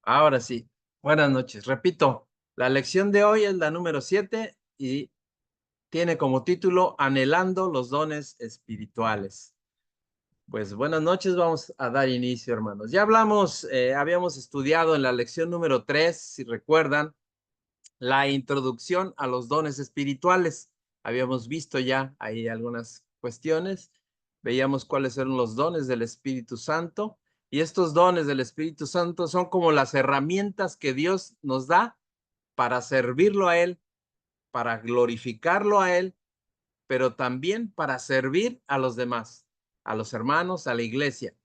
Ahora sí, buenas noches. Repito, la lección de hoy es la número 7 y tiene como título Anhelando los dones espirituales. Pues buenas noches, vamos a dar inicio, hermanos. Ya hablamos, habíamos estudiado en la lección número 3, si recuerdan, la introducción a los dones espirituales. Habíamos visto ya ahí algunas cuestiones, veíamos cuáles eran los dones del Espíritu Santo y estos dones del Espíritu Santo son como las herramientas que Dios nos da para servirlo a Él, para glorificarlo a Él, pero también para servir a los demás, a los hermanos, a la iglesia.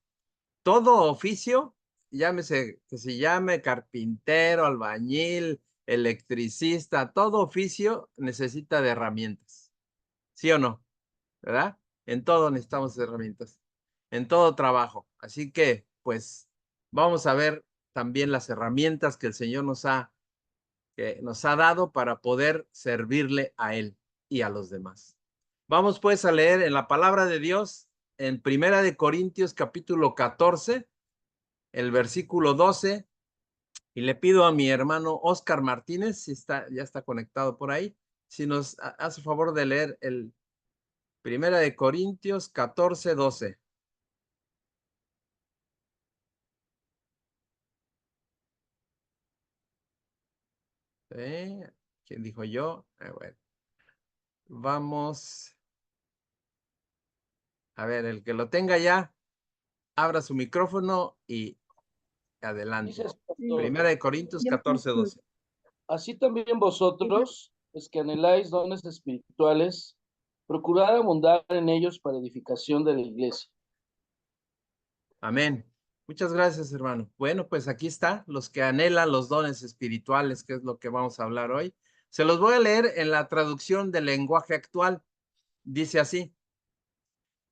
Todo oficio, llámese que se llame carpintero, albañil, electricista, todo oficio necesita de herramientas. ¿Sí o no? ¿Verdad? En todo necesitamos herramientas, en todo trabajo. Así que, pues, vamos a ver también las herramientas que el Señor que nos ha dado para poder servirle a Él y a los demás. Vamos pues a leer en la palabra de Dios en Primera de Corintios capítulo 14, el versículo 12, y le pido a mi hermano Oscar Martínez, si ya está conectado por ahí, si nos hace favor de leer el Primera de Corintios 14, 12. ¿Quién dijo yo? Bueno, vamos a ver, el que lo tenga ya, abra su micrófono y adelante. Dices, pastor, Primera de Corintios 14, 12. así también vosotros, es que anheláis dones espirituales, procurad abundar en ellos para edificación de la iglesia. Amén. Muchas gracias, hermano. Bueno, pues aquí está, los que anhelan los dones espirituales, que es lo que vamos a hablar hoy. Se los voy a leer en la traducción del lenguaje actual. Dice así,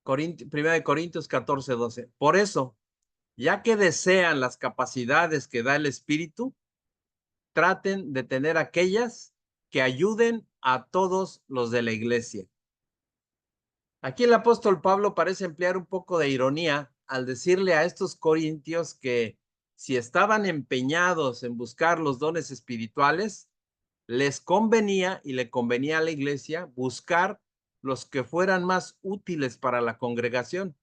Primera de Corintios 14, 12. Por eso, ya que desean las capacidades que da el Espíritu, traten de tener aquellas que ayuden a todos los de la iglesia. Aquí el apóstol Pablo parece emplear un poco de ironía al decirle a estos corintios que si estaban empeñados en buscar los dones espirituales, les convenía y le convenía a la iglesia buscar los que fueran más útiles para la congregación.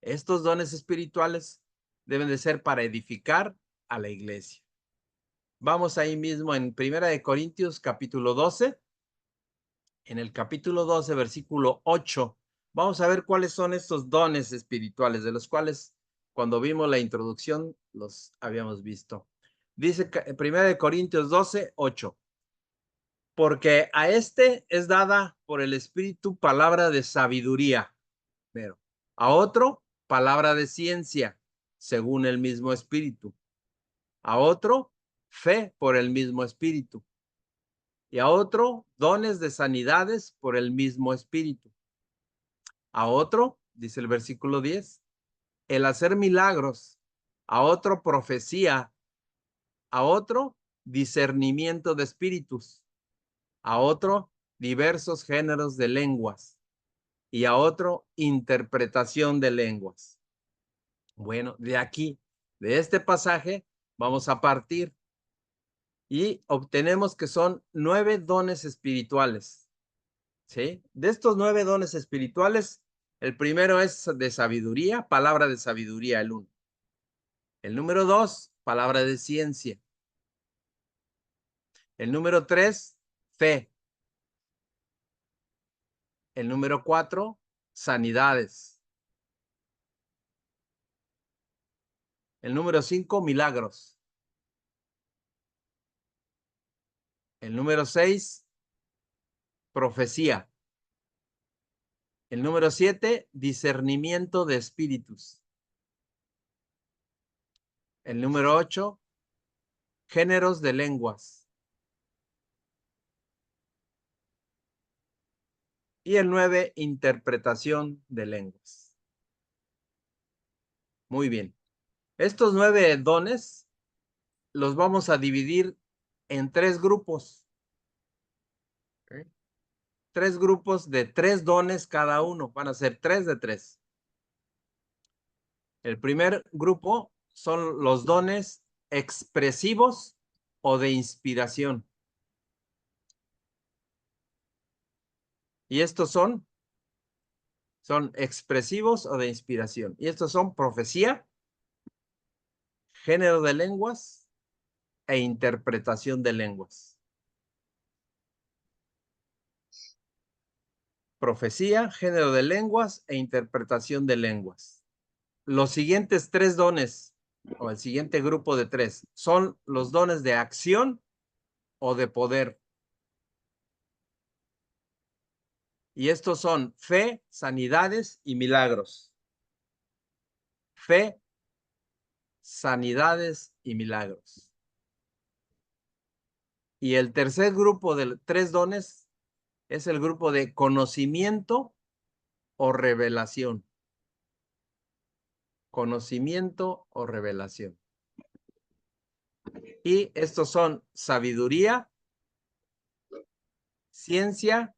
Estos dones espirituales deben de ser para edificar a la iglesia. Vamos ahí mismo en Primera de Corintios capítulo 12, en el capítulo 12, versículo 8, vamos a ver cuáles son estos dones espirituales, de los cuales cuando vimos la introducción los habíamos visto. Dice 1 Corintios 12, 8. Porque a este es dada por el Espíritu palabra de sabiduría, pero a otro palabra de ciencia, según el mismo Espíritu. A otro fe por el mismo Espíritu. Y a otro dones de sanidades por el mismo Espíritu. A otro, dice el versículo 10, el hacer milagros. A otro profecía. A otro discernimiento de espíritus. A otro diversos géneros de lenguas. Y a otro interpretación de lenguas. Bueno, de aquí, de este pasaje, vamos a partir y obtenemos que son 9 dones espirituales. ¿Sí? De estos 9 dones espirituales, el primero es de sabiduría, palabra de sabiduría, el 1. El número 2, palabra de ciencia. El número 3, fe. El número 4, sanidades. El número 5, milagros. El número 6, profecía. El número 7, discernimiento de espíritus. El número 8, géneros de lenguas. Y el 9, interpretación de lenguas. Muy bien. Estos 9 dones los vamos a dividir en 3 grupos. ¿Okay? 3 grupos de 3 dones cada uno. Van a ser 3 de 3. El primer grupo son los dones expresivos o de inspiración. Y estos son expresivos o de inspiración. Y estos son profecía, género de lenguas e interpretación de lenguas. Profecía, género de lenguas e interpretación de lenguas. Los siguientes tres dones, o el siguiente grupo de tres, son los dones de acción o de poder. Y estos son fe, sanidades y milagros. Fe, sanidades y milagros. Y el tercer grupo de tres dones es el grupo de conocimiento o revelación. Conocimiento o revelación. Y estos son sabiduría, ciencia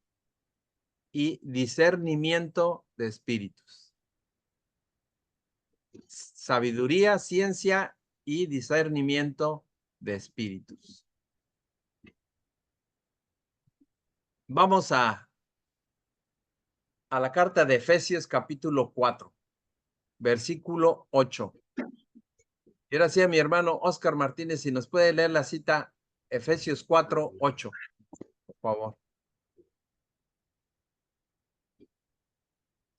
y discernimiento de espíritus. Sabiduría, ciencia y discernimiento de espíritus. Vamos a la carta de Efesios capítulo 4, versículo 8. Y ahora sí a mi hermano Oscar Martínez, si nos puede leer la cita Efesios 4, 8, por favor.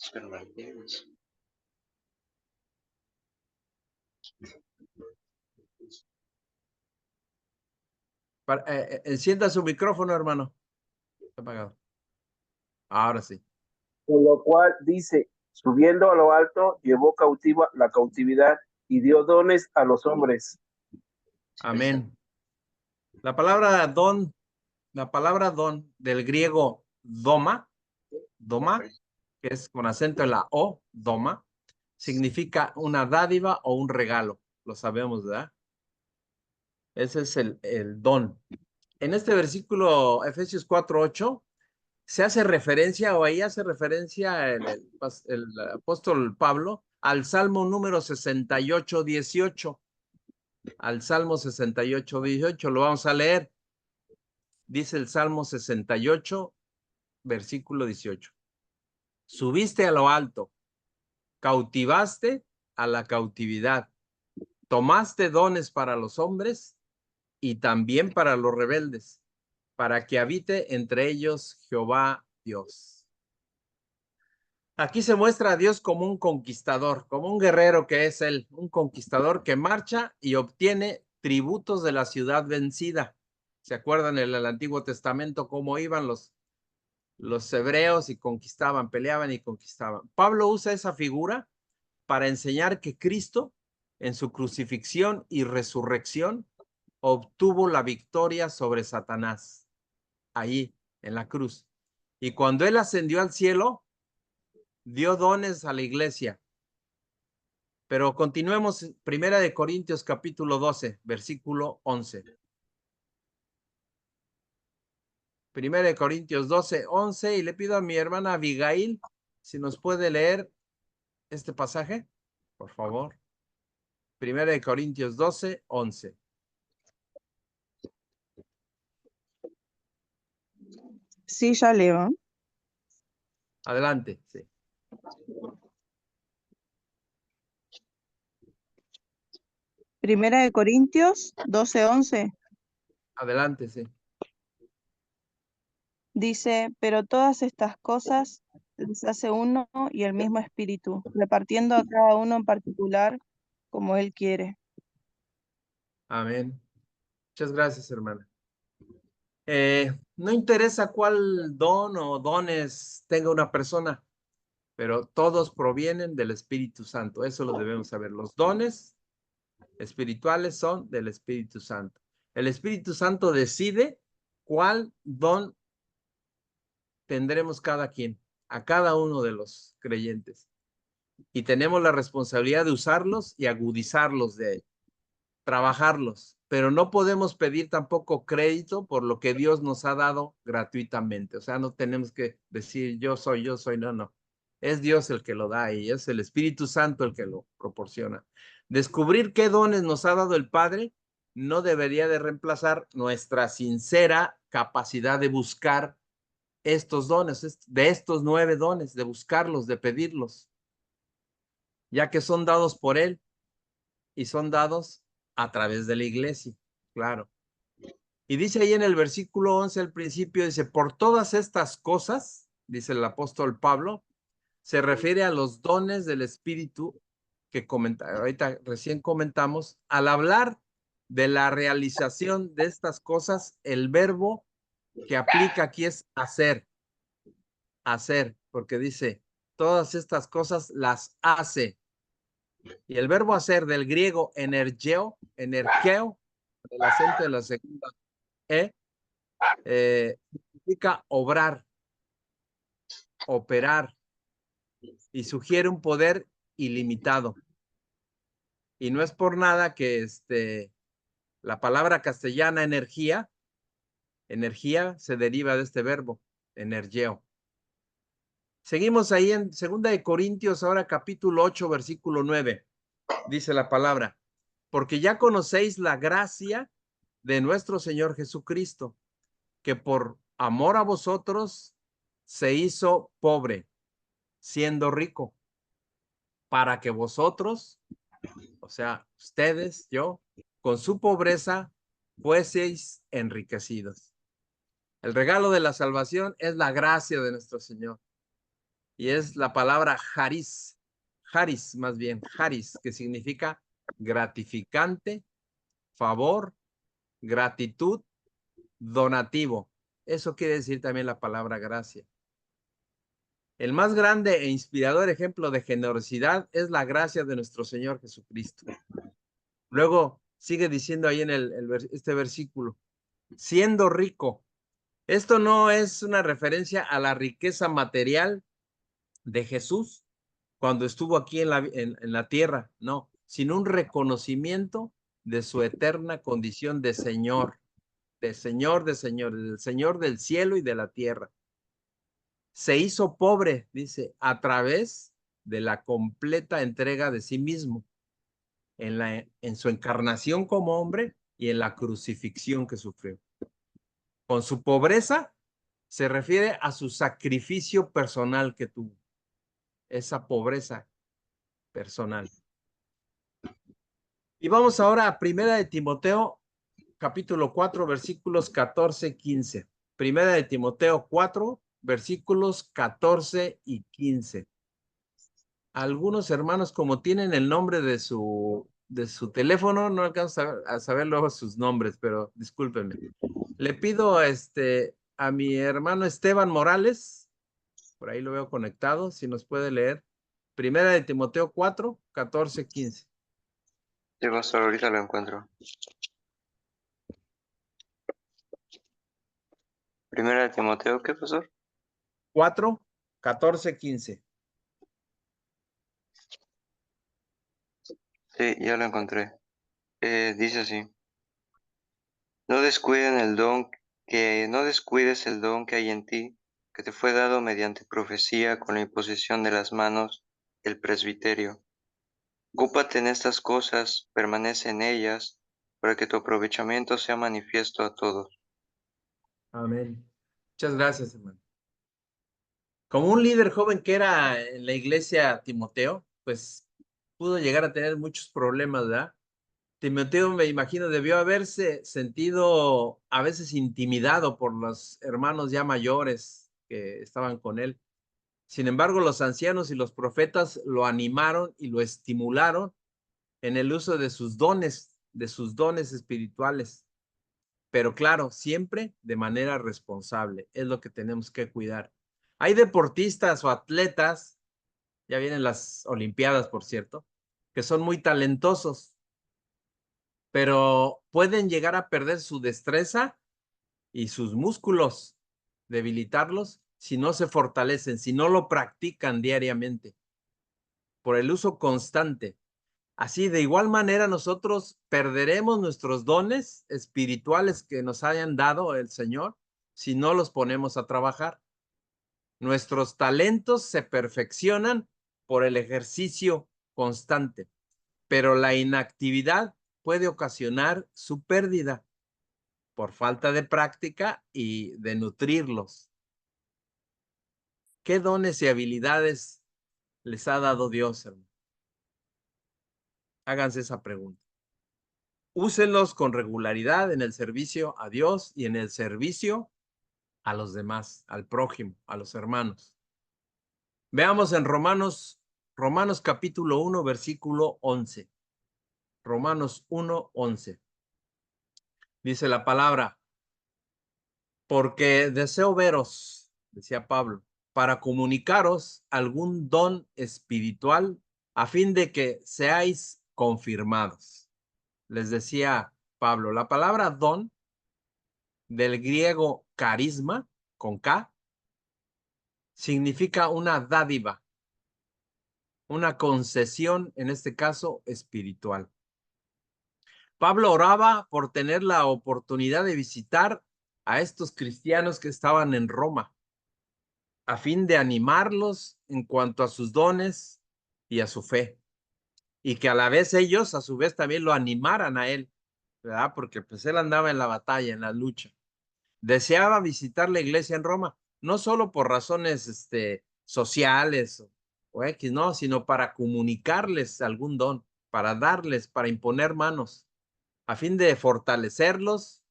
Oscar Martínez. Encienda su micrófono, hermano. Está apagado. Ahora sí. Con lo cual dice, subiendo a lo alto, llevó cautiva la cautividad y dio dones a los hombres. Amén. La palabra don del griego doma, que es con acento en la O, doma, significa una dádiva o un regalo. Lo sabemos, ¿verdad? Ese es el don. En este versículo, Efesios 4:8, se hace referencia, o ahí hace referencia el apóstol Pablo, al Salmo número 68:18. Al Salmo 68:18, lo vamos a leer. Dice el Salmo 68, versículo 18. Subiste a lo alto, cautivaste a la cautividad, tomaste dones para los hombres y también para los rebeldes, para que habite entre ellos Jehová Dios. Aquí se muestra a Dios como un conquistador, como un guerrero que es él, un conquistador que marcha y obtiene tributos de la ciudad vencida. ¿Se acuerdan en el Antiguo Testamento cómo iban los hebreos y conquistaban, peleaban y conquistaban? Pablo usa esa figura para enseñar que Cristo, en su crucifixión y resurrección, obtuvo la victoria sobre Satanás, ahí en la cruz. Y cuando él ascendió al cielo, dio dones a la iglesia. Pero continuemos, 1 Corintios capítulo 12, versículo 11. 1 Corintios 12, 11, y le pido a mi hermana Abigail si nos puede leer este pasaje, por favor. 1 Corintios 12, 11. Sí, ya leo. Adelante, sí. Primera de Corintios 12:11 Adelante, sí. dice, pero todas estas cosas les hace uno y el mismo espíritu, repartiendo a cada uno en particular como él quiere. Amén. Muchas gracias, hermana. No interesa cuál don o dones tenga una persona, pero todos provienen del Espíritu Santo. Eso lo debemos saber. Los dones espirituales son del Espíritu Santo. El Espíritu Santo decide cuál don tendremos cada quien, a cada uno de los creyentes. Y tenemos la responsabilidad de usarlos y agudizarlos de él, trabajarlos, pero no podemos pedir tampoco crédito por lo que Dios nos ha dado gratuitamente. O sea, no tenemos que decir yo soy, no. Es Dios el que lo da y es el Espíritu Santo el que lo proporciona. Descubrir qué dones nos ha dado el Padre no debería de reemplazar nuestra sincera capacidad de buscar estos dones, de estos 9 dones, de buscarlos, de pedirlos, ya que son dados por Él y son dados a través de la iglesia, claro. Y dice ahí en el versículo 11 al principio, dice, por todas estas cosas, dice el apóstol Pablo, se refiere a los dones del Espíritu que ahorita recién comentamos. Al hablar de la realización de estas cosas, el verbo que aplica aquí es hacer, porque dice, todas estas cosas las hace. Y el verbo hacer del griego energeo, el acento de la segunda significa obrar, operar, y sugiere un poder ilimitado. Y no es por nada que la palabra castellana energía se deriva de este verbo, energeo. Seguimos ahí en 2 de Corintios, ahora capítulo 8, versículo 9. Dice la palabra, porque ya conocéis la gracia de nuestro Señor Jesucristo, que por amor a vosotros se hizo pobre, siendo rico, para que vosotros, o sea, ustedes, yo, con su pobreza, fueseis enriquecidos. El regalo de la salvación es la gracia de nuestro Señor. Y es la palabra charis, que significa gratificante, favor, gratitud, donativo. Eso quiere decir también la palabra gracia. El más grande e inspirador ejemplo de generosidad es la gracia de nuestro Señor Jesucristo. Luego sigue diciendo ahí en este versículo, siendo rico. Esto no es una referencia a la riqueza material de Jesús cuando estuvo aquí en la tierra, no, sino un reconocimiento de su eterna condición de Señor, del Señor del cielo y de la tierra. Se hizo pobre, dice, a través de la completa entrega de sí mismo en su encarnación como hombre y en la crucifixión que sufrió. Con su pobreza se refiere a su sacrificio personal que tuvo, esa pobreza personal. Y vamos ahora a 1 de Timoteo, capítulo 4, versículos 14 y 15. 1 de Timoteo 4, versículos 14 y 15. Algunos hermanos, como tienen el nombre de su teléfono, no alcanzo a saber luego sus nombres, pero discúlpenme. Le pido a mi hermano Esteban Morales, por ahí lo veo conectado, si nos puede leer. 1 de Timoteo 4, 14, 15. Sí, pastor, ahorita lo encuentro. Primera de Timoteo, ¿qué, pastor? 4, 14, 15. Sí, ya lo encontré. Dice así. No descuides el don que hay en ti, que te fue dado mediante profecía con la imposición de las manos del presbiterio. Ocúpate en estas cosas, permanece en ellas, para que tu aprovechamiento sea manifiesto a todos. Amén. Muchas gracias, hermano. Como un líder joven que era en la iglesia Timoteo, pues pudo llegar a tener muchos problemas, ¿verdad? Timoteo, me imagino, debió haberse sentido a veces intimidado por los hermanos ya mayores que estaban con él. Sin embargo, los ancianos y los profetas lo animaron y lo estimularon en el uso de sus dones espirituales. Pero claro, siempre de manera responsable. Es lo que tenemos que cuidar. Hay deportistas o atletas, ya vienen las Olimpiadas, por cierto, que son muy talentosos, pero pueden llegar a perder su destreza y sus músculos, debilitarlos si no se fortalecen, si no lo practican diariamente, por el uso constante. Así, de igual manera, nosotros perderemos nuestros dones espirituales que nos hayan dado el Señor si no los ponemos a trabajar. Nuestros talentos se perfeccionan por el ejercicio constante, pero la inactividad puede ocasionar su pérdida por falta de práctica y de nutrirlos. ¿Qué dones y habilidades les ha dado Dios, hermano? Háganse esa pregunta. Úsenlos con regularidad en el servicio a Dios y en el servicio a los demás, al prójimo, a los hermanos. Veamos en Romanos capítulo 1, versículo 11. Romanos 1, 11. Dice la palabra, porque deseo veros, decía Pablo, para comunicaros algún don espiritual a fin de que seáis confirmados. Les decía Pablo, la palabra don del griego carisma, con K, significa una dádiva, una concesión, en este caso espiritual. Pablo oraba por tener la oportunidad de visitar a estos cristianos que estaban en Roma, a fin de animarlos en cuanto a sus dones y a su fe, y que a la vez ellos a su vez también lo animaran a él, ¿verdad? Porque pues él andaba en la batalla, en la lucha. Deseaba visitar la iglesia en Roma, no solo por razones sociales o X, no, sino para comunicarles algún don, para darles, para imponer manos, a fin de fortalecerlos.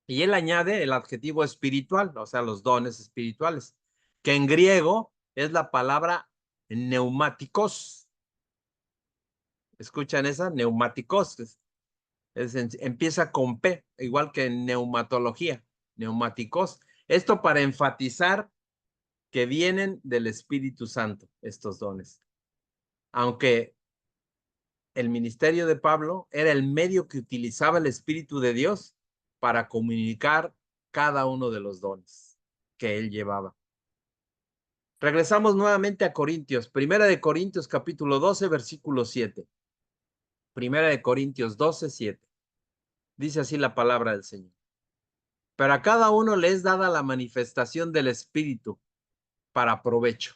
Y él añade el adjetivo espiritual, o sea, los dones espirituales, que en griego es la palabra neumáticos. ¿Escuchan esa? Neumáticos. Empieza con P, igual que en neumatología, neumáticos. Esto para enfatizar que vienen del Espíritu Santo, estos dones. Aunque el ministerio de Pablo era el medio que utilizaba el Espíritu de Dios para comunicar cada uno de los dones que él llevaba. Regresamos nuevamente a Corintios, Primera de Corintios capítulo 12, versículo 7. Primera de Corintios 12, 7. Dice así la palabra del Señor. Pero a cada uno le es dada la manifestación del Espíritu para provecho.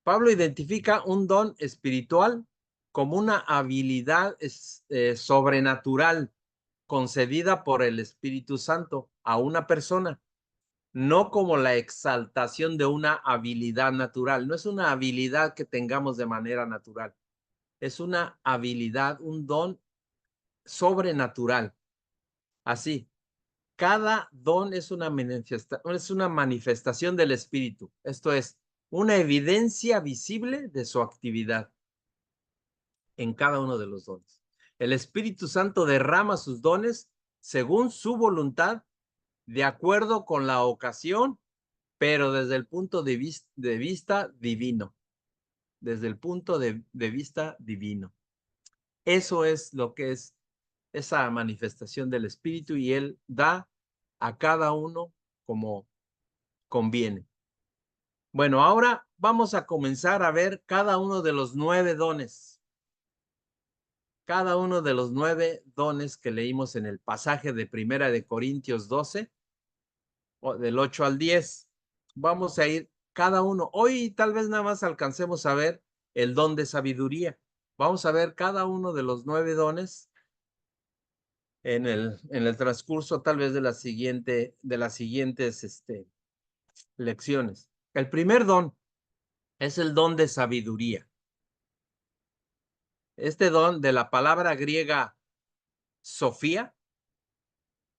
Pablo identifica un don espiritual como una habilidad sobrenatural concedida por el Espíritu Santo a una persona, no como la exaltación de una habilidad natural. No es una habilidad que tengamos de manera natural. Es una habilidad, un don sobrenatural. Así, cada don es una manifestación del Espíritu. Esto es una evidencia visible de su actividad en cada uno de los dones. El Espíritu Santo derrama sus dones según su voluntad, de acuerdo con la ocasión, pero desde el punto de vista divino. Desde el punto de vista divino. Eso es lo que es esa manifestación del Espíritu, y Él da a cada uno como conviene. Bueno, ahora vamos a comenzar a ver cada uno de los 9 dones. Cada uno de los 9 dones que leímos en el pasaje de Primera de Corintios 12, del 8 al 10. Vamos a ir cada uno. Hoy tal vez nada más alcancemos a ver el don de sabiduría. Vamos a ver cada uno de los 9 dones en el transcurso tal vez de las siguientes lecciones. El primer don es el don de sabiduría. Este don de la palabra griega Sofía,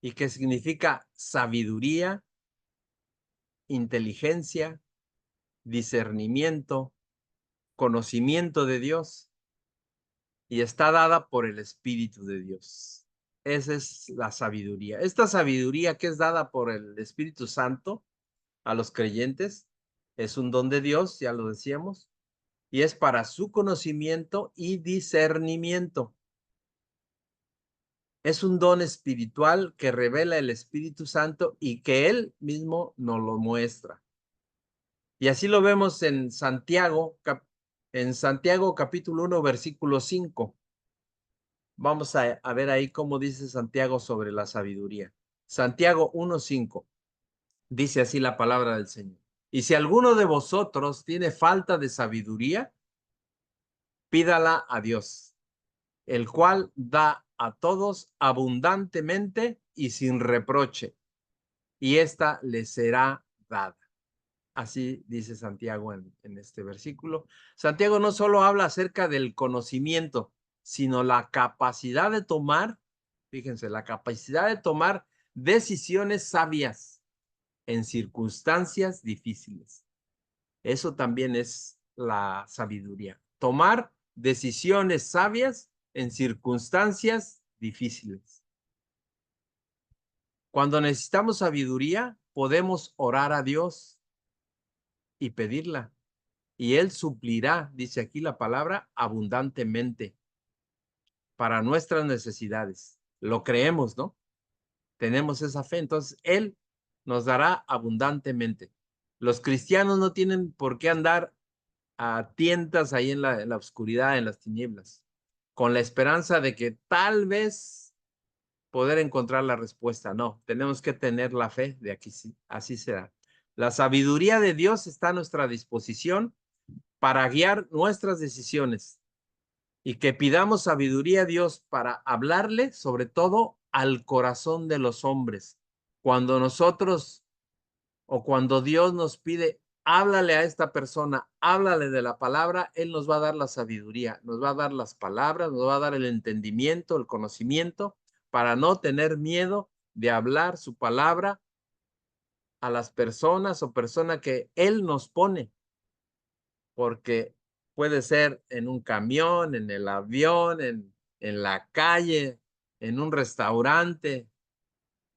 y que significa sabiduría, inteligencia, discernimiento, conocimiento de Dios, y está dada por el Espíritu de Dios. Esa es la sabiduría. Esta sabiduría que es dada por el Espíritu Santo a los creyentes es un don de Dios, ya lo decíamos, y es para su conocimiento y discernimiento. Es un don espiritual que revela el Espíritu Santo y que Él mismo nos lo muestra. Y así lo vemos en Santiago capítulo 1, versículo 5. Vamos a ver ahí cómo dice Santiago sobre la sabiduría. Santiago 1:5. Dice así la palabra del Señor. Y si alguno de vosotros tiene falta de sabiduría, pídala a Dios, el cual da a todos abundantemente y sin reproche, y ésta les será dada. Así dice Santiago en este versículo. Santiago no solo habla acerca del conocimiento, sino la capacidad de tomar, fíjense, la capacidad de tomar decisiones sabias en circunstancias difíciles. Eso también es la sabiduría. Tomar decisiones sabias en circunstancias difíciles. Cuando necesitamos sabiduría, podemos orar a Dios y pedirla. Y Él suplirá, dice aquí la palabra, abundantemente para nuestras necesidades. Lo creemos, ¿no? Tenemos esa fe, entonces Él nos dará abundantemente. Los cristianos no tienen por qué andar a tientas ahí en la oscuridad, en las tinieblas, con la esperanza de que tal vez poder encontrar la respuesta. No, tenemos que tener la fe de aquí, sí, así será. La sabiduría de Dios está a nuestra disposición para guiar nuestras decisiones y que pidamos sabiduría a Dios para hablarle, sobre todo, al corazón de los hombres. Cuando nosotros o cuando Dios nos pide, háblale a esta persona, háblale de la palabra, Él nos va a dar la sabiduría, nos va a dar las palabras, nos va a dar el entendimiento, el conocimiento, para no tener miedo de hablar su palabra a las personas o persona que Él nos pone, porque puede ser en un camión, en el avión, en la calle, en un restaurante,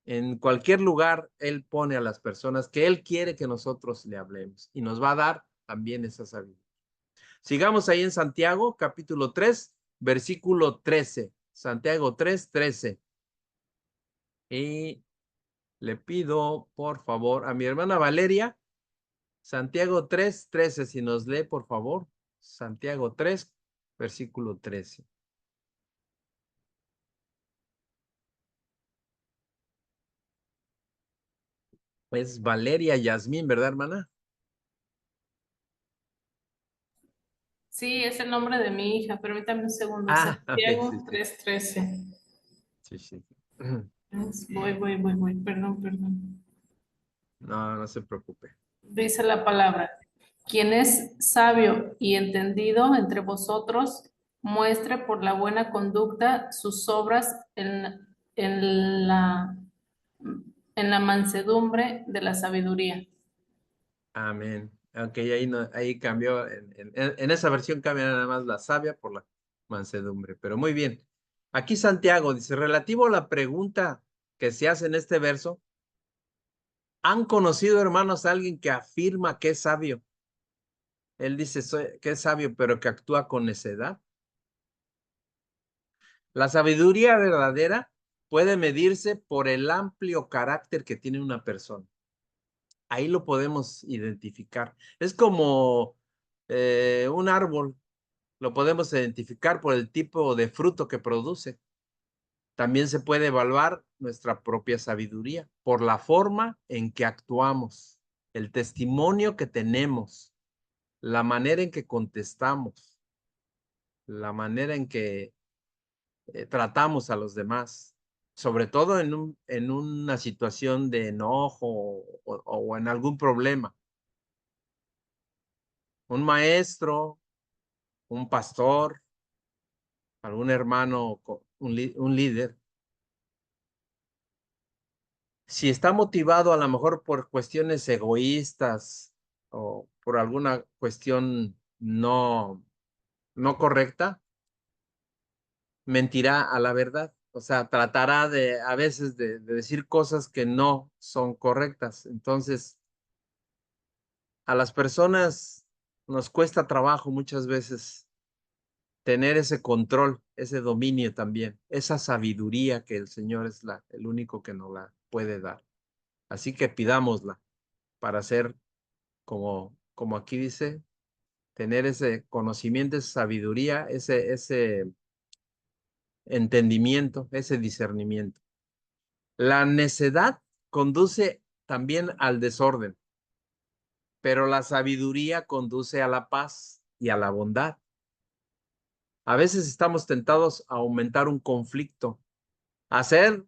en cualquier lugar. Él pone a las personas que Él quiere que nosotros le hablemos y nos va a dar también esa sabiduría. Sigamos ahí en Santiago, capítulo 3, versículo 13. Santiago 3, 13. Y le pido, por favor, a mi hermana Valeria, Santiago 3, 13, si nos lee, por favor. Santiago 3, versículo 13. Es Valeria Yasmín, ¿verdad, hermana? Sí, es el nombre de mi hija. Permítame un segundo. Ah, ok, sí, Santiago sí. 3:13. Sí, sí. Voy. Perdón. No, no se preocupe. Dice la palabra: quien es sabio y entendido entre vosotros, muestre por la buena conducta sus obras en la, en la mansedumbre de la sabiduría. Amén. Aunque ahí, no, ahí cambió, en esa versión cambia nada más la savia por la mansedumbre, pero muy bien. Aquí Santiago dice, relativo a la pregunta que se hace en este verso, ¿han conocido, hermanos, a alguien que afirma que es sabio? Él dice que es sabio, pero que actúa con necedad. La sabiduría verdadera puede medirse por el amplio carácter que tiene una persona. Ahí lo podemos identificar. Es como un árbol, lo podemos identificar por el tipo de fruto que produce. También se puede evaluar nuestra propia sabiduría por la forma en que actuamos, el testimonio que tenemos, la manera en que contestamos, la manera en que tratamos a los demás, sobre todo en una situación de enojo o en algún problema. Un maestro, un pastor, algún hermano, un líder, si está motivado a lo mejor por cuestiones egoístas o por alguna cuestión no correcta, mentirá a la verdad. O sea, tratará a veces de decir cosas que no son correctas. Entonces, a las personas nos cuesta trabajo muchas veces tener ese control, ese dominio también, esa sabiduría que el Señor es el único que nos la puede dar. Así que pidámosla para ser como aquí dice, tener ese conocimiento, esa sabiduría, ese entendimiento, ese discernimiento. La necedad conduce también al desorden, pero la sabiduría conduce a la paz y a la bondad. A veces estamos tentados a aumentar un conflicto, a hacer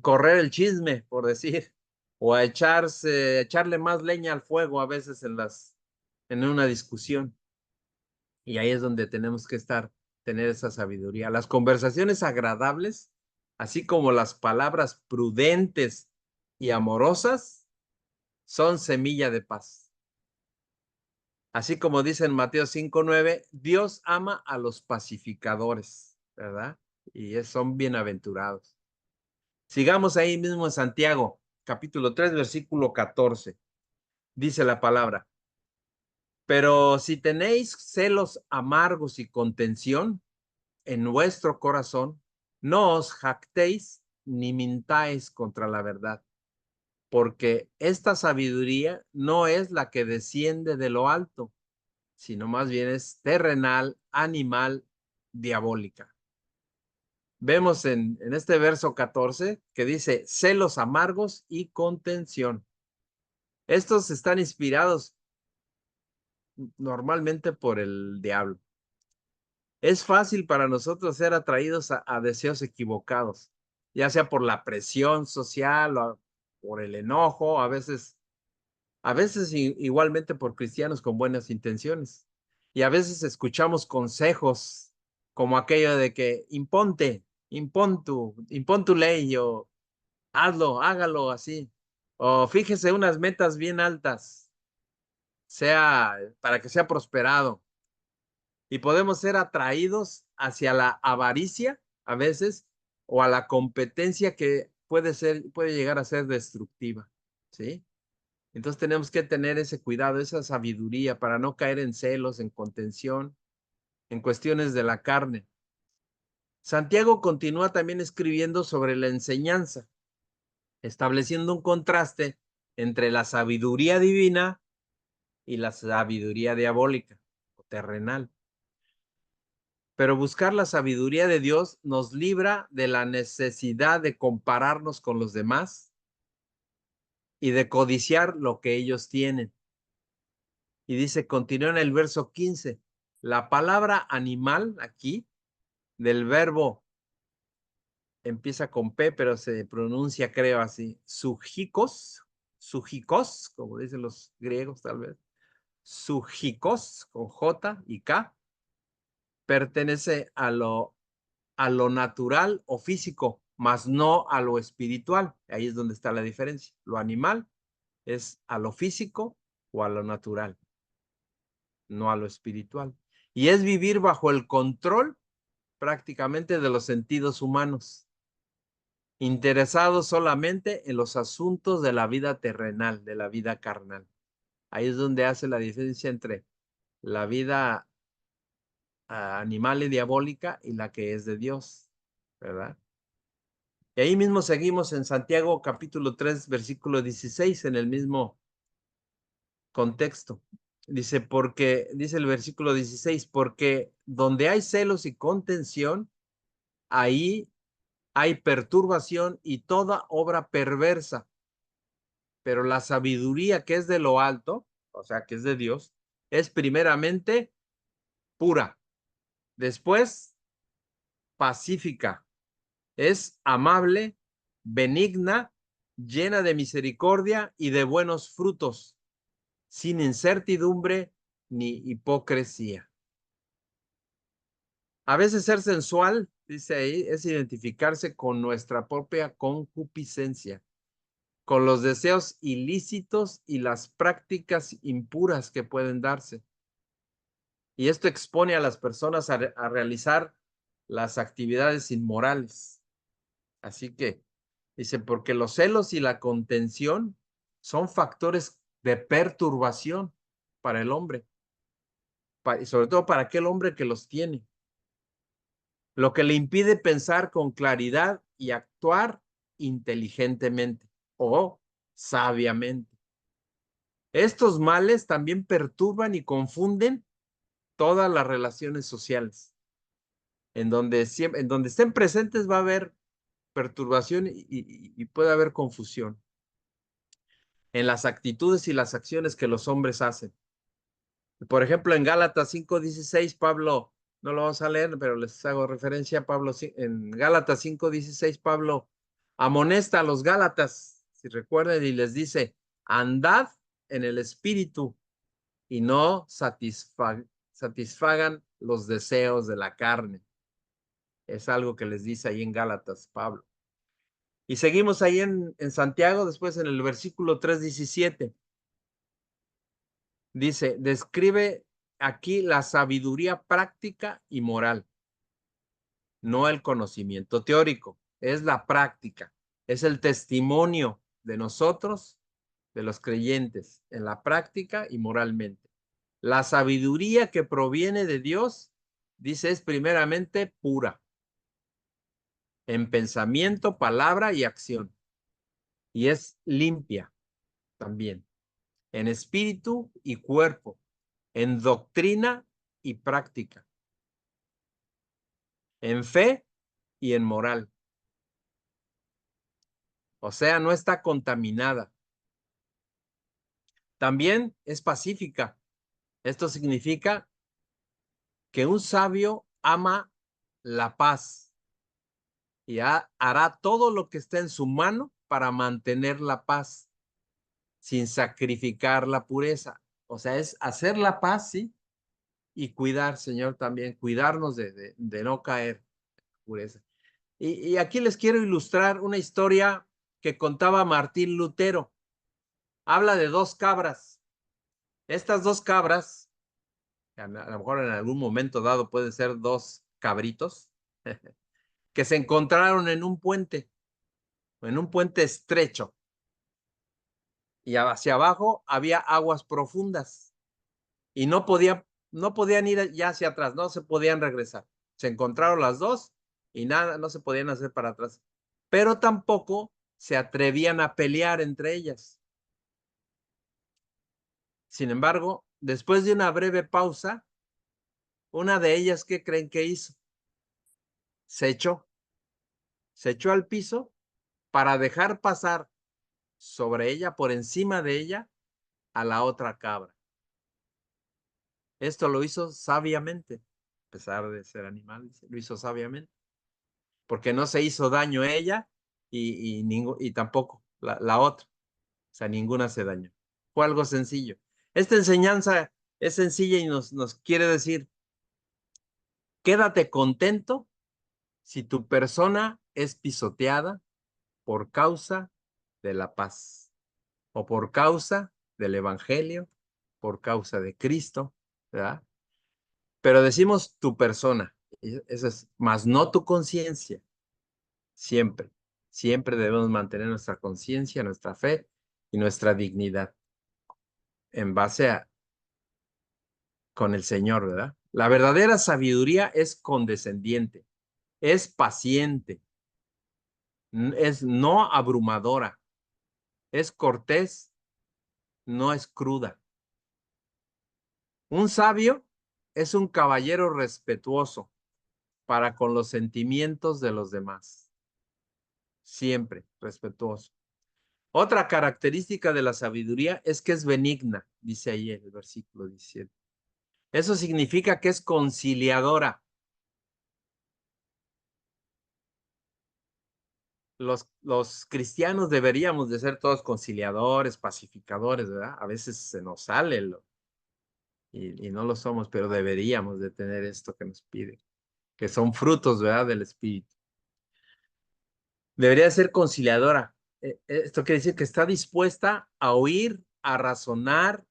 correr el chisme, por decir, o a echarle más leña al fuego a veces en una discusión. Y ahí es donde tenemos que tener esa sabiduría. Las conversaciones agradables, así como las palabras prudentes y amorosas, son semilla de paz. Así como dice en Mateo 5:9, Dios ama a los pacificadores, ¿verdad? Y son bienaventurados. Sigamos ahí mismo en Santiago, capítulo 3, versículo 14. Dice la palabra: pero si tenéis celos amargos y contención en vuestro corazón, no os jactéis ni mintáis contra la verdad, porque esta sabiduría no es la que desciende de lo alto, sino más bien es terrenal, animal, diabólica. Vemos en este verso 14 que dice celos amargos y contención. Estos están inspirados normalmente por el diablo. Es fácil para nosotros ser atraídos a deseos equivocados, ya sea por la presión social o por el enojo, a veces igualmente por cristianos con buenas intenciones. Y a veces escuchamos consejos como aquello de que impón tu ley, o hágalo así, o fíjese unas metas bien altas, para que sea prosperado. Y podemos ser atraídos hacia la avaricia a veces, o a la competencia que puede llegar a ser destructiva, ¿sí? Entonces tenemos que tener ese cuidado, esa sabiduría para no caer en celos, en contención, en cuestiones de la carne. Santiago continúa también escribiendo sobre la enseñanza, estableciendo un contraste entre la sabiduría divina y la sabiduría diabólica o terrenal. Pero buscar la sabiduría de Dios nos libra de la necesidad de compararnos con los demás y de codiciar lo que ellos tienen. Y dice, continúa en el verso 15, la palabra animal aquí, del verbo, empieza con P, pero se pronuncia, creo así, sujikos, como dicen los griegos tal vez, sujikos, con J y K, pertenece a lo natural o físico, mas no a lo espiritual. Ahí es donde está la diferencia. Lo animal es a lo físico o a lo natural, no a lo espiritual. Y es vivir bajo el control prácticamente de los sentidos humanos, interesados solamente en los asuntos de la vida terrenal, de la vida carnal. Ahí es donde hace la diferencia entre la vida animal y diabólica y la que es de Dios, ¿verdad? Y ahí mismo seguimos en Santiago capítulo 3, versículo 16, en el mismo contexto. Dice el versículo 16, porque donde hay celos y contención, ahí hay perturbación y toda obra perversa. Pero la sabiduría que es de lo alto, o sea, que es de Dios, es primeramente pura, después pacífica, es amable, benigna, llena de misericordia y de buenos frutos, sin incertidumbre ni hipocresía. A veces ser sensual, dice ahí, es identificarse con nuestra propia concupiscencia, con los deseos ilícitos y las prácticas impuras que pueden darse. Y esto expone a las personas a realizar las actividades inmorales. Así que dice, porque los celos y la contención son factores de perturbación para el hombre, y sobre todo para aquel hombre que los tiene, lo que le impide pensar con claridad y actuar inteligentemente o sabiamente. Estos males también perturban y confunden todas las relaciones sociales. En donde estén presentes va a haber perturbación y puede haber confusión en las actitudes y las acciones que los hombres hacen. Por ejemplo, en Gálatas 5:16, Pablo No lo vamos a leer, pero les hago referencia a Pablo en Gálatas 5:16. Pablo amonesta a los Gálatas, si recuerdan, y les dice, andad en el espíritu y no satisfagan los deseos de la carne. Es algo que les dice ahí en Gálatas, Pablo. Y seguimos ahí en Santiago, después en el versículo 3:17. Dice, describe aquí la sabiduría práctica y moral, no el conocimiento teórico, es la práctica, es el testimonio de nosotros, de los creyentes, en la práctica y moralmente. La sabiduría que proviene de Dios, dice, es primeramente pura, en pensamiento, palabra y acción, y es limpia también, en espíritu y cuerpo, en doctrina y práctica, en fe y en moral. O sea, no está contaminada. También es pacífica. Esto significa que un sabio ama la paz y hará todo lo que esté en su mano para mantener la paz sin sacrificar la pureza. O sea, es hacer la paz, sí, y cuidar, Señor, también, cuidarnos de no caer en pureza. Y aquí les quiero ilustrar una historia que contaba Martín Lutero. Habla de dos cabras. Estas dos cabras, a lo mejor en algún momento dado pueden ser dos cabritos, que se encontraron en un puente estrecho. Y hacia abajo había aguas profundas. Y no podían ir ya hacia atrás, no se podían regresar. Se encontraron las dos y nada, no se podían hacer para atrás. Pero tampoco se atrevían a pelear entre ellas. Sin embargo, después de una breve pausa, una de ellas, ¿qué creen que hizo? Se echó al piso para dejar pasar sobre ella, por encima de ella, a la otra cabra. Esto lo hizo sabiamente, a pesar de ser animal, lo hizo sabiamente, porque no se hizo daño a ella y tampoco la otra. O sea, ninguna se dañó. Fue algo sencillo. Esta enseñanza es sencilla y nos quiere decir, quédate contento si tu persona es pisoteada por causa de la paz o por causa del evangelio, por causa de Cristo, ¿verdad? Pero decimos tu persona, eso es, más no tu conciencia. Siempre, siempre debemos mantener nuestra conciencia, nuestra fe y nuestra dignidad en base a con el Señor, ¿verdad? La verdadera sabiduría es condescendiente, es paciente, es no abrumadora, es cortés, no es cruda. Un sabio es un caballero respetuoso para con los sentimientos de los demás. Siempre respetuoso. Otra característica de la sabiduría es que es benigna, dice ahí en el versículo 17. Eso significa que es conciliadora. Los cristianos deberíamos de ser todos conciliadores, pacificadores, ¿verdad? A veces se nos sale y no lo somos, pero deberíamos de tener esto que nos pide, que son frutos, ¿verdad? Del Espíritu. Debería ser conciliadora. Esto quiere decir que está dispuesta a oír, a razonar,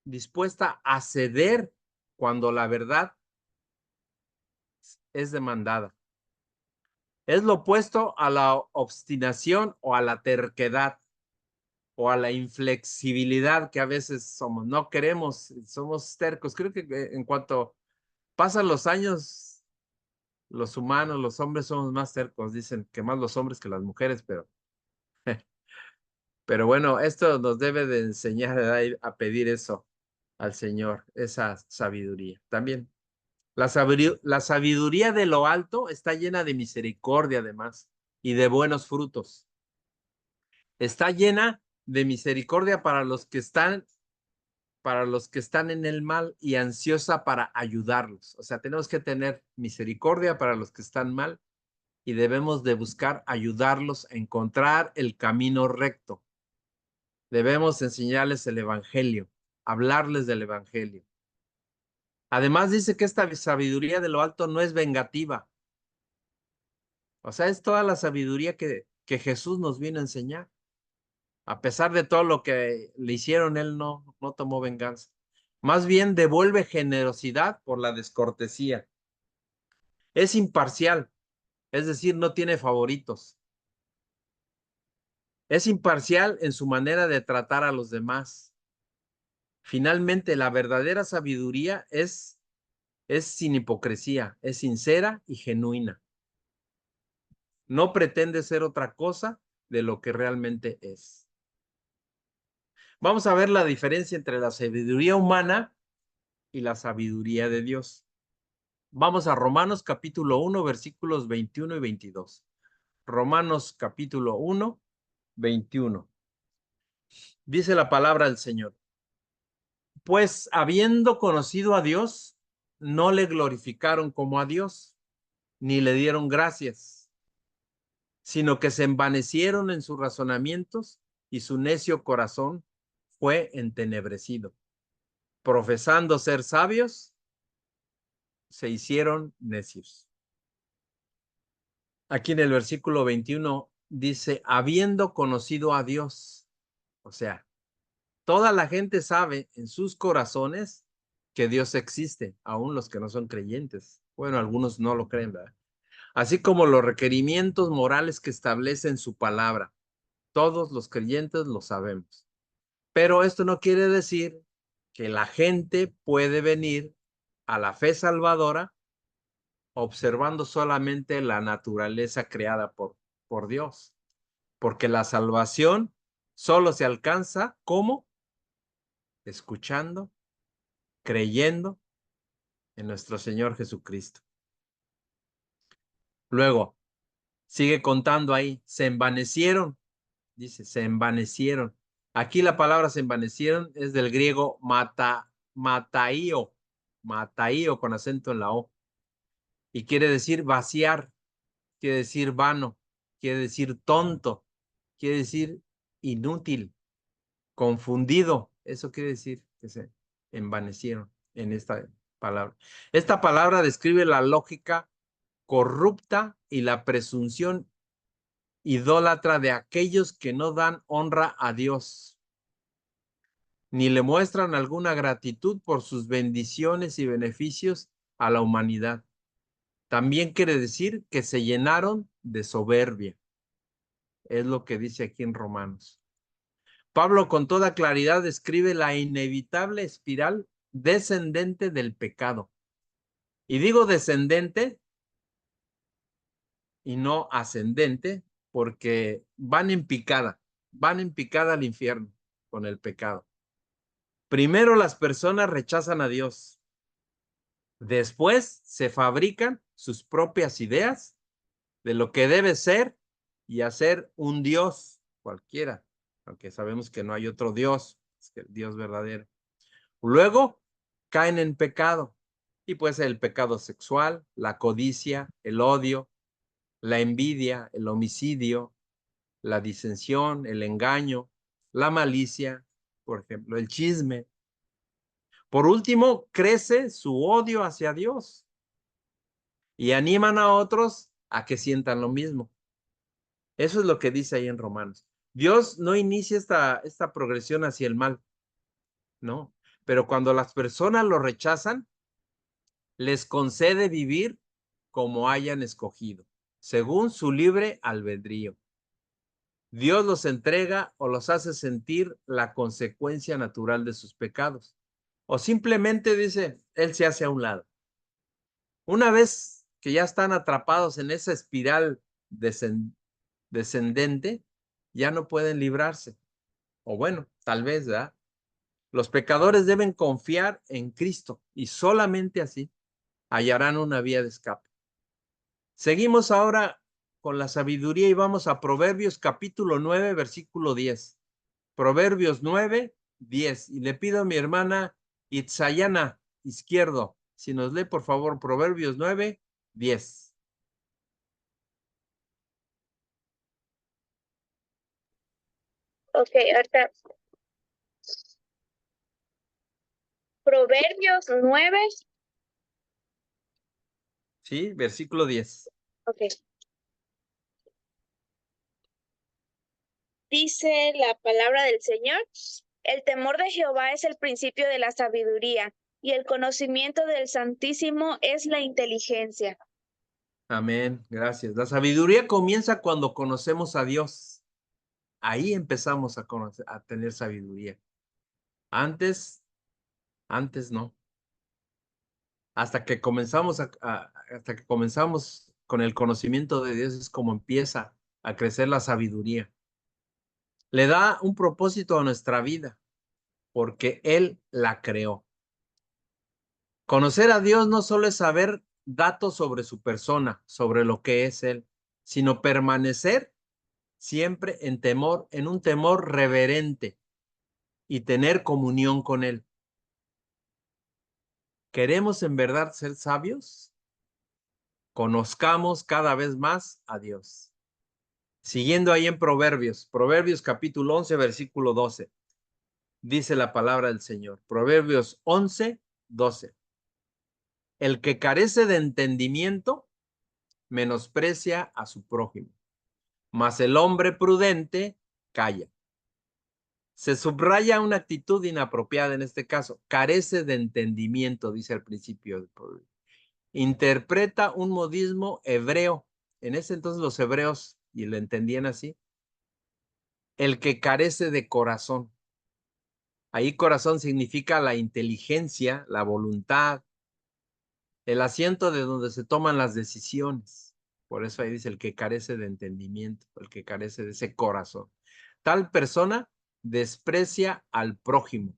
dispuesta a ceder cuando la verdad es demandada. Es lo opuesto a la obstinación o a la terquedad o a la inflexibilidad que a veces somos. No queremos, somos tercos. Creo que en cuanto pasan los años, los humanos, los hombres somos más tercos. Dicen que más los hombres que las mujeres, pero bueno, esto nos debe de enseñar a pedir eso al Señor, esa sabiduría. También la sabiduría de lo alto está llena de misericordia además y de buenos frutos. Está llena de misericordia para los que están para los que están en el mal y ansiosa para ayudarlos. O sea, tenemos que tener misericordia para los que están mal y debemos de buscar ayudarlos a encontrar el camino recto. Debemos enseñarles el evangelio, hablarles del evangelio. Además dice que esta sabiduría de lo alto no es vengativa. O sea, es toda la sabiduría que Jesús nos vino a enseñar. A pesar de todo lo que le hicieron, él no tomó venganza. Más bien devuelve generosidad por la descortesía. Es imparcial, es decir, no tiene favoritos. Es imparcial en su manera de tratar a los demás. Finalmente, la verdadera sabiduría es sin hipocresía, es sincera y genuina. No pretende ser otra cosa de lo que realmente es. Vamos a ver la diferencia entre la sabiduría humana y la sabiduría de Dios. Vamos a Romanos capítulo 1, versículos 21 y 22. Romanos capítulo 1, 21. Dice la palabra del Señor. Pues habiendo conocido a Dios, no le glorificaron como a Dios, ni le dieron gracias, sino que se envanecieron en sus razonamientos y su necio corazón fue entenebrecido. Profesando ser sabios, se hicieron necios. Aquí en el versículo 21 dice, habiendo conocido a Dios. O sea, toda la gente sabe en sus corazones que Dios existe, aún los que no son creyentes. Bueno, algunos no lo creen, ¿verdad? Así como los requerimientos morales que establece en su palabra. Todos los creyentes lo sabemos. Pero esto no quiere decir que la gente puede venir a la fe salvadora observando solamente la naturaleza creada por Dios. Porque la salvación solo se alcanza ¿cómo? Escuchando, creyendo en nuestro Señor Jesucristo. Luego, sigue contando ahí, se envanecieron, dice, se envanecieron. Aquí la palabra se envanecieron es del griego mataío con acento en la O. Y quiere decir vaciar, quiere decir vano, quiere decir tonto, quiere decir inútil, confundido. Eso quiere decir que se envanecieron en esta palabra. Esta palabra describe la lógica corrupta y la presunción idólatra de aquellos que no dan honra a Dios, ni le muestran alguna gratitud por sus bendiciones y beneficios a la humanidad. También quiere decir que se llenaron de soberbia. Es lo que dice aquí en Romanos. Pablo con toda claridad describe la inevitable espiral descendente del pecado. Y digo descendente y no ascendente porque van en picada al infierno con el pecado. Primero las personas rechazan a Dios. Después se fabrican sus propias ideas de lo que debe ser y hacer un Dios cualquiera, aunque sabemos que no hay otro Dios, es que el Dios verdadero. Luego caen en pecado, y puede ser el pecado sexual, la codicia, el odio, la envidia, el homicidio, la disensión, el engaño, la malicia, por ejemplo, el chisme. Por último, crece su odio hacia Dios y animan a otros a que sientan lo mismo. Eso es lo que dice ahí en Romanos. Dios no inicia esta progresión hacia el mal, no. Pero cuando las personas lo rechazan, les concede vivir como hayan escogido, según su libre albedrío. Dios los entrega o los hace sentir la consecuencia natural de sus pecados. O simplemente dice, Él se hace a un lado. Una vez que ya están atrapados en esa espiral descendente, ya no pueden librarse. O bueno, tal vez, ¿verdad? Los pecadores deben confiar en Cristo y solamente así hallarán una vía de escape. Seguimos ahora con la sabiduría y vamos a Proverbios capítulo 9, versículo 10. Proverbios 9, 10. Y le pido a mi hermana Itzayana, izquierdo, si nos lee por favor Proverbios 9, 10. Ok, ahorita. Proverbios 9. Sí, versículo 10. Ok. Dice la palabra del Señor: el temor de Jehová es el principio de la sabiduría, y el conocimiento del Santísimo es la inteligencia. Amén, gracias. La sabiduría comienza cuando conocemos a Dios. Ahí empezamos a conocer, a tener sabiduría. Antes no. Hasta que comenzamos hasta que comenzamos con el conocimiento de Dios es como empieza a crecer la sabiduría. Le da un propósito a nuestra vida porque Él la creó. Conocer a Dios no solo es saber datos sobre su persona, sobre lo que es Él, sino permanecer siempre en temor, en un temor reverente y tener comunión con Él. ¿Queremos en verdad ser sabios? Conozcamos cada vez más a Dios. Siguiendo ahí en Proverbios capítulo 11, versículo 12. Dice la palabra del Señor. Proverbios 11, 12. El que carece de entendimiento menosprecia a su prójimo, mas el hombre prudente calla. Se subraya una actitud inapropiada en este caso. Carece de entendimiento, dice al principio. Interpreta un modismo hebreo. En ese entonces los hebreos, y lo entendían así, el que carece de corazón. Ahí corazón significa la inteligencia, la voluntad, el asiento de donde se toman las decisiones. Por eso ahí dice el que carece de entendimiento, el que carece de ese corazón. Tal persona desprecia al prójimo.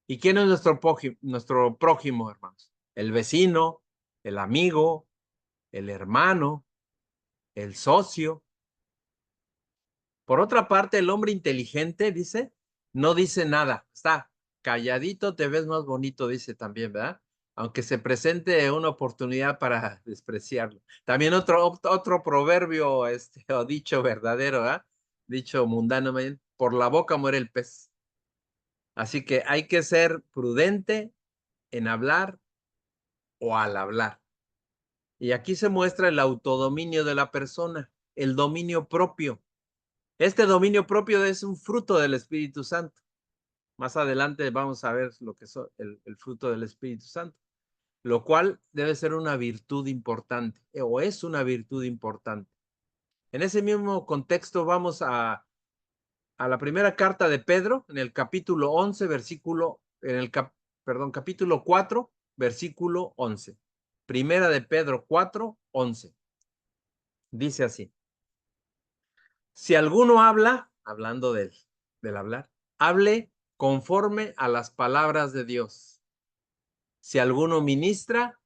¿Y quién es nuestro prójimo, hermanos? El vecino, el amigo, el hermano, el socio. Por otra parte, el hombre inteligente, dice, no dice nada. Está calladito, te ves más bonito, dice también, ¿verdad? Aunque se presente una oportunidad para despreciarlo. También otro proverbio, o dicho verdadero, ¿verdad? Dicho mundano, por la boca muere el pez. Así que hay que ser prudente en hablar o al hablar. Y aquí se muestra el autodominio de la persona, el dominio propio. Este dominio propio es un fruto del Espíritu Santo. Más adelante vamos a ver lo que es el fruto del Espíritu Santo, lo cual debe ser una virtud importante, o es una virtud importante. En ese mismo contexto vamos a la primera carta de Pedro, en el capítulo 11, capítulo 4, versículo 11. Primera de Pedro 4, 11. Dice así: si alguno habla, hablando del hablar, hable conforme a las palabras de Dios. Si alguno ministra,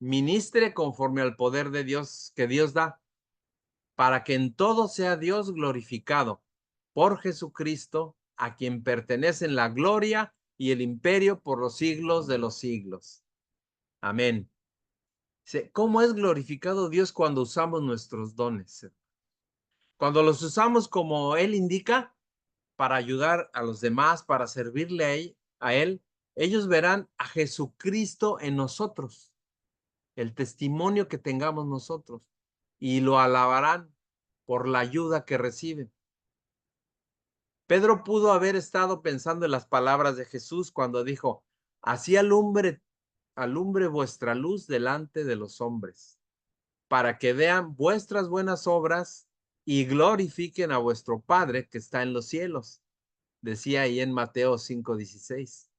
ministre conforme al poder de Dios que Dios da, para que en todo sea Dios glorificado por Jesucristo, a quien pertenecen la gloria y el imperio por los siglos de los siglos. Amén. ¿Cómo es glorificado Dios cuando usamos nuestros dones? Cuando los usamos como Él indica, para ayudar a los demás, para servirle a Él, ellos verán a Jesucristo en nosotros, el testimonio que tengamos nosotros, y lo alabarán por la ayuda que reciben. Pedro pudo haber estado pensando en las palabras de Jesús cuando dijo: así alumbre vuestra luz delante de los hombres, para que vean vuestras buenas obras y glorifiquen a vuestro Padre que está en los cielos. Decía ahí en Mateo 5:16.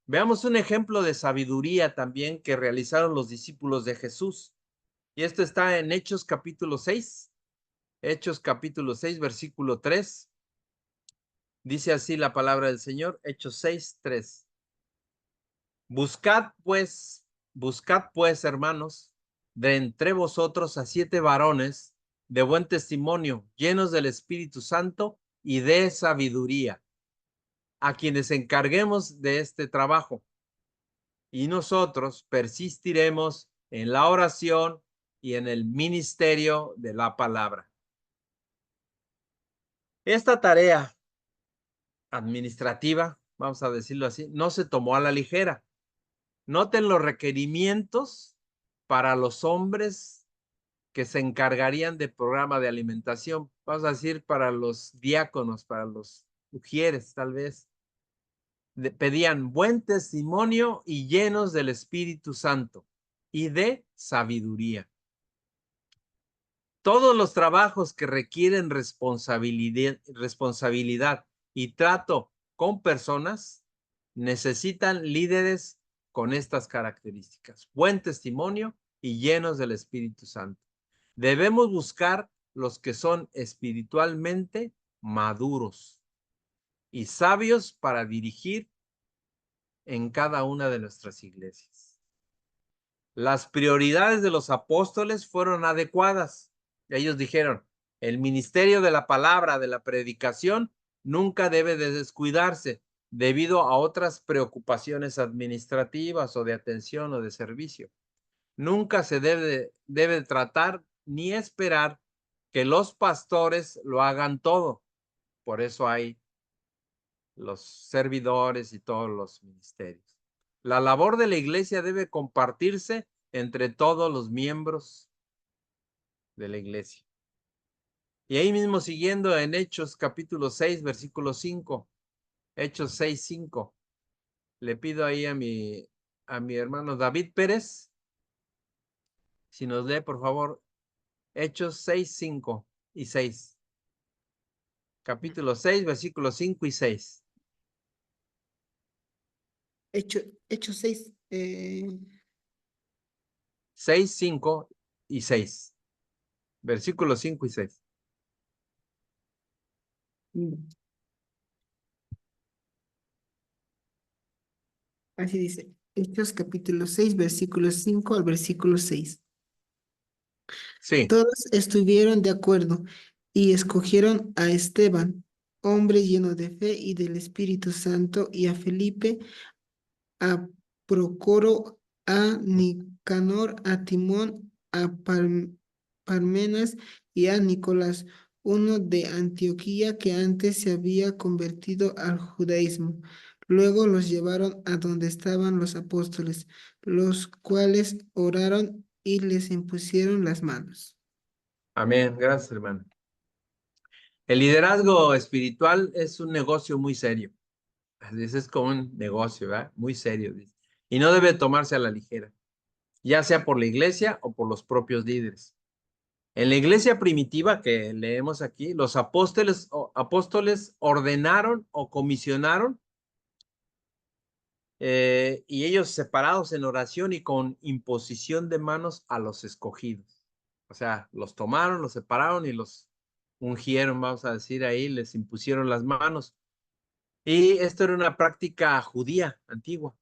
Veamos un ejemplo de sabiduría también que realizaron los discípulos de Jesús. Y esto está en Hechos capítulo 6. Hechos capítulo 6, versículo 3. Dice así la palabra del Señor, Hechos 6, 3. Buscad pues, hermanos, de entre vosotros a 7 varones de buen testimonio, llenos del Espíritu Santo y de sabiduría, a quienes encarguemos de este trabajo. Y nosotros persistiremos en la oración y en el ministerio de la palabra. Esta tarea administrativa, vamos a decirlo así, no se tomó a la ligera. Noten los requerimientos para los hombres que se encargarían de programa de alimentación. Vamos a decir para los diáconos, para los ujieres, tal vez. Pedían buen testimonio y llenos del Espíritu Santo y de sabiduría. Todos los trabajos que requieren responsabilidad y trato con personas necesitan líderes con estas características: buen testimonio y llenos del Espíritu Santo. Debemos buscar los que son espiritualmente maduros y sabios para dirigir en cada una de nuestras iglesias. Las prioridades de los apóstoles fueron adecuadas. Ellos dijeron, el ministerio de la palabra, de la predicación, nunca debe de descuidarse debido a otras preocupaciones administrativas o de atención o de servicio. Nunca se debe tratar ni esperar que los pastores lo hagan todo. Por eso hay los servidores y todos los ministerios. La labor de la iglesia debe compartirse entre todos los miembros de la iglesia. Y ahí mismo siguiendo en Hechos capítulo 6, versículo 5. Hechos 6, 5. Le pido ahí a mi hermano David Pérez, si nos lee por favor Hechos 6, 5 y 6. Capítulo 6, versículos 5 y 6. Hechos 6. 6, 5 y 6. Versículos 5 y 6. Así dice. Hechos capítulo 6, versículo 5 al versículo 6. Sí. Todos estuvieron de acuerdo y escogieron a Esteban, hombre lleno de fe y del Espíritu Santo, y a Felipe, a Procoro, a Nicanor, a Timón, a Parmenas y a Nicolás, uno de Antioquía que antes se había convertido al judaísmo. Luego los llevaron a donde estaban los apóstoles, los cuales oraron y les impusieron las manos. Amén. Gracias, hermano. El liderazgo espiritual es un negocio muy serio. Es como un negocio, ¿verdad? Muy serio. Y no debe tomarse a la ligera, ya sea por la iglesia o por los propios líderes. En la iglesia primitiva que leemos aquí, los apóstoles ordenaron o comisionaron y ellos separados en oración y con imposición de manos a los escogidos. O sea, los tomaron, los separaron y los ungieron, vamos a decir ahí, les impusieron las manos. Y esto era una práctica judía antigua.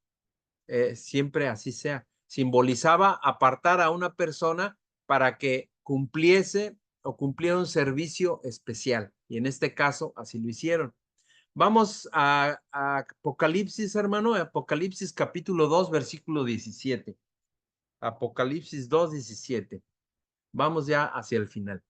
Siempre así sea. Simbolizaba apartar a una persona para que cumpliese o cumpliera un servicio especial. Y en este caso, así lo hicieron. Vamos a Apocalipsis, hermano. Apocalipsis capítulo 2, versículo 17. Apocalipsis 2, 17. Vamos ya hacia el final.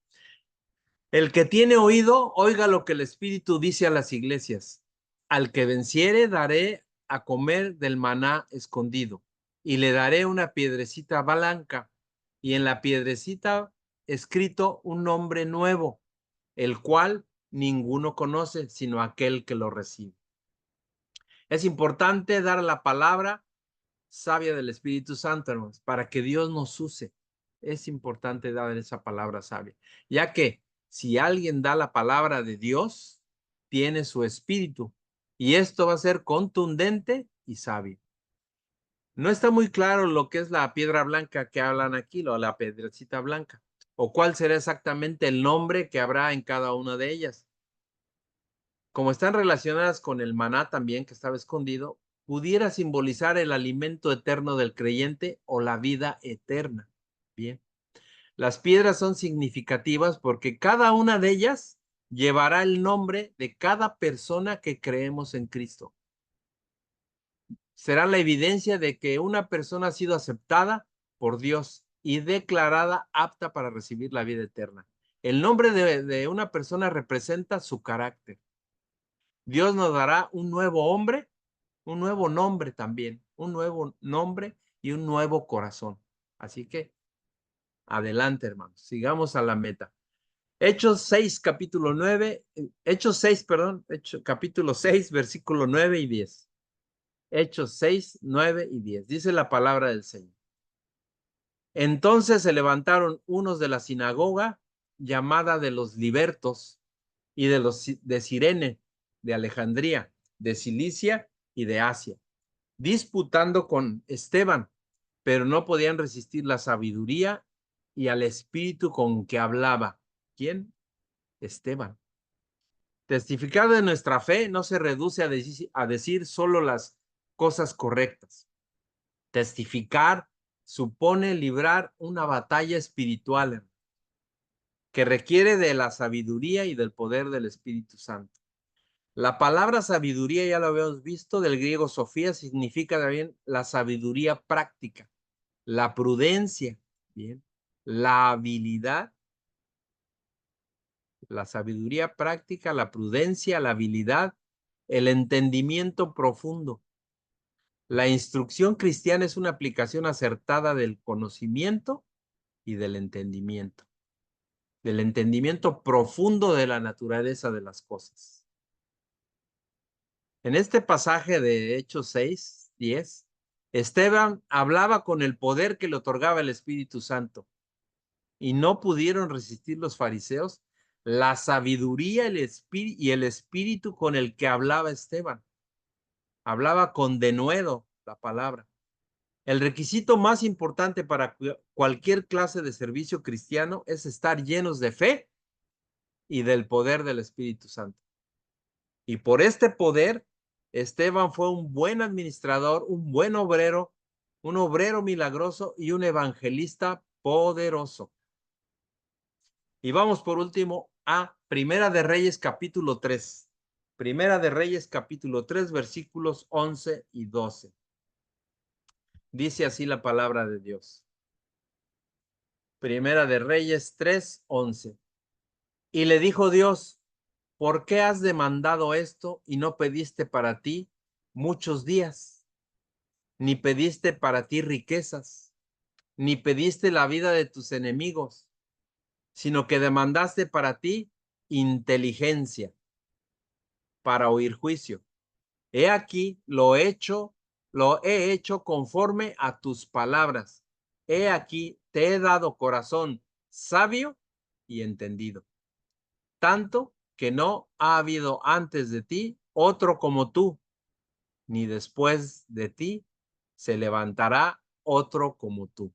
El que tiene oído, oiga lo que el Espíritu dice a las iglesias. Al que venciere, daré a comer del maná escondido, y le daré una piedrecita blanca, y en la piedrecita escrito un nombre nuevo, el cual ninguno conoce, sino aquel que lo recibe. Es importante dar la palabra sabia del Espíritu Santo, hermanos, para que Dios nos use. Es importante dar esa palabra sabia, ya que si alguien da la palabra de Dios, tiene su espíritu, y esto va a ser contundente y sabio. No está muy claro lo que es la piedra blanca que hablan aquí, la piedrecita blanca, o cuál será exactamente el nombre que habrá en cada una de ellas. Como están relacionadas con el maná también que estaba escondido, pudiera simbolizar el alimento eterno del creyente o la vida eterna. Bien. Las piedras son significativas porque cada una de ellas llevará el nombre de cada persona que creemos en Cristo. Será la evidencia de que una persona ha sido aceptada por Dios y declarada apta para recibir la vida eterna. El nombre de una persona representa su carácter. Dios nos dará un nuevo hombre, un nuevo nombre también, un nuevo nombre y un nuevo corazón. Así que, adelante, hermanos, sigamos a la meta. Hechos 6, capítulo 9, Hechos 6, perdón, capítulo 6, versículo 9 y 10. Hechos 6, 9 y 10. Dice la palabra del Señor. Entonces se levantaron unos de la sinagoga llamada de los libertos y de los de Cirene, de Alejandría, de Cilicia y de Asia, disputando con Esteban, pero no podían resistir la sabiduría y al espíritu con que hablaba. ¿Quién? Esteban. Testificar de nuestra fe no se reduce a decir solo las cosas correctas. Testificar supone librar una batalla espiritual que requiere de la sabiduría y del poder del Espíritu Santo. La palabra sabiduría, ya lo habíamos visto, del griego sofía, significa también la sabiduría práctica, la prudencia, bien, la habilidad, la sabiduría práctica, la prudencia, la habilidad, el entendimiento profundo. La instrucción cristiana es una aplicación acertada del conocimiento y del entendimiento profundo de la naturaleza de las cosas. En este pasaje de Hechos 6, 10, Esteban hablaba con el poder que le otorgaba el Espíritu Santo y no pudieron resistir los fariseos la sabiduría y el espíritu con el que hablaba Esteban. Hablaba con denuedo la palabra. El requisito más importante para cualquier clase de servicio cristiano es estar llenos de fe y del poder del Espíritu Santo. Y por este poder, Esteban fue un buen administrador, un buen obrero, un obrero milagroso y un evangelista poderoso. Y vamos por último a Primera de Reyes capítulo 3. Primera de Reyes capítulo 3, versículos 11 y 12. Dice así la palabra de Dios. Primera de Reyes 3, 11. Y le dijo Dios, ¿por qué has demandado esto y no pediste para ti muchos días? Ni pediste para ti riquezas, ni pediste la vida de tus enemigos, sino que demandaste para ti inteligencia para oír juicio. He aquí lo he hecho conforme a tus palabras. He aquí te he dado corazón sabio y entendido. Tanto que no ha habido antes de ti otro como tú, ni después de ti se levantará otro como tú.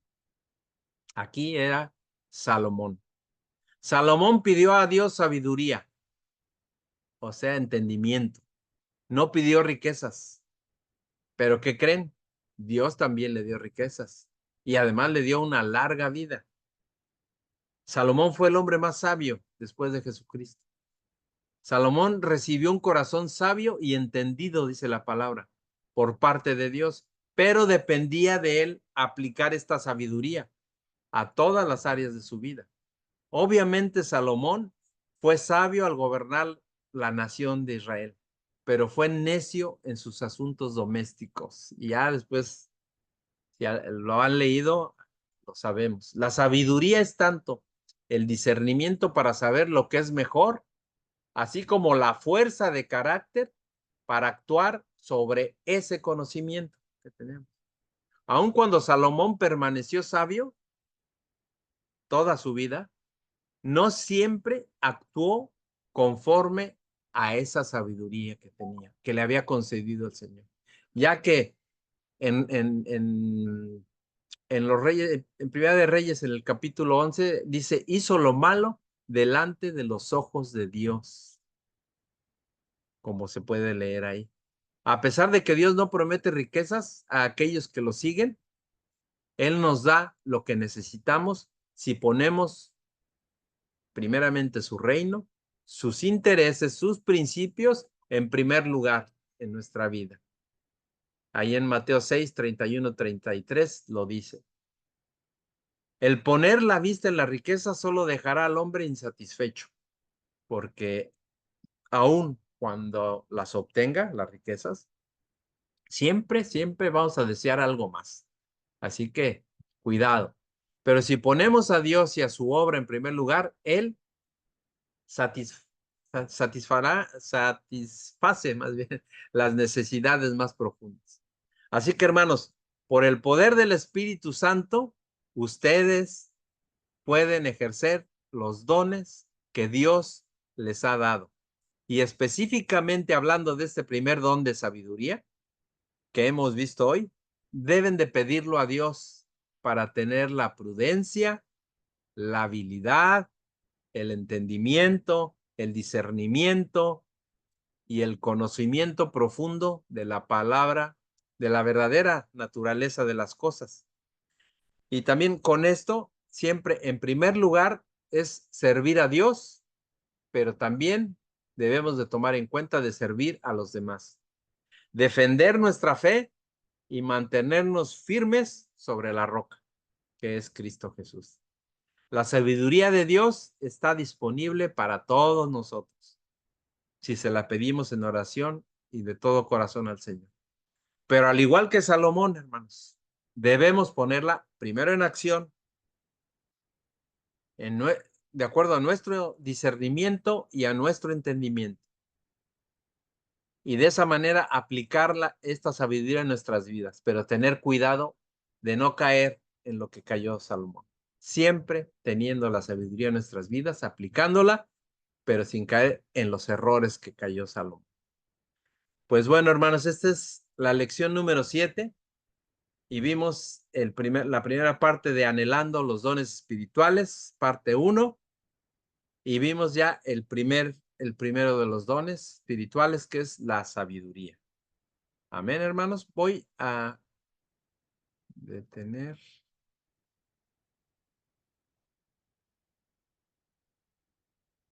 Aquí era Salomón. Salomón pidió a Dios sabiduría, o sea, entendimiento. No pidió riquezas. Pero ¿qué creen? Dios también le dio riquezas y además le dio una larga vida. Salomón fue el hombre más sabio después de Jesucristo. Salomón recibió un corazón sabio y entendido, dice la palabra, por parte de Dios, pero dependía de él aplicar esta sabiduría a todas las áreas de su vida. Obviamente Salomón fue sabio al gobernar la nación de Israel, pero fue necio en sus asuntos domésticos. Y ya después, si lo han leído, lo sabemos. La sabiduría es tanto el discernimiento para saber lo que es mejor, así como la fuerza de carácter para actuar sobre ese conocimiento que tenemos. Aun cuando Salomón permaneció sabio toda su vida, no siempre actuó conforme a esa sabiduría que tenía, que le había concedido el Señor. Ya que en los Reyes, en Primera de Reyes, en el capítulo 11, dice, hizo lo malo delante de los ojos de Dios, como se puede leer ahí. A pesar de que Dios no promete riquezas a aquellos que lo siguen, Él nos da lo que necesitamos si ponemos primeramente su reino, sus intereses, sus principios en primer lugar en nuestra vida. Ahí en Mateo 6, 31, 33 lo dice. El poner la vista en la riqueza solo dejará al hombre insatisfecho, porque aun cuando las obtenga, las riquezas, siempre vamos a desear algo más. Así que, cuidado. Pero si ponemos a Dios y a su obra en primer lugar, Él satisface más bien las necesidades más profundas. Así que, hermanos, por el poder del Espíritu Santo, ustedes pueden ejercer los dones que Dios les ha dado. Y específicamente hablando de este primer don de sabiduría que hemos visto hoy, deben de pedirlo a Dios para tener la prudencia, la habilidad, el entendimiento, el discernimiento y el conocimiento profundo de la palabra, de la verdadera naturaleza de las cosas. Y también con esto, siempre en primer lugar es servir a Dios, pero también debemos de tomar en cuenta de servir a los demás. Defender nuestra fe y mantenernos firmes sobre la roca, que es Cristo Jesús. La sabiduría de Dios está disponible para todos nosotros, si se la pedimos en oración y de todo corazón al Señor. Pero al igual que Salomón, hermanos, debemos ponerla primero en acción, de acuerdo a nuestro discernimiento y a nuestro entendimiento. Y de esa manera aplicarla, esta sabiduría en nuestras vidas, pero tener cuidado de no caer en lo que cayó Salomón. Siempre teniendo la sabiduría en nuestras vidas, aplicándola, pero sin caer en los errores que cayó Salomón. Pues bueno, hermanos, esta es la lección número 7 y vimos la primera parte de Anhelando los dones espirituales, parte 1, y vimos ya el primero de los dones espirituales, que es la sabiduría. Amén, hermanos. Voy a detener.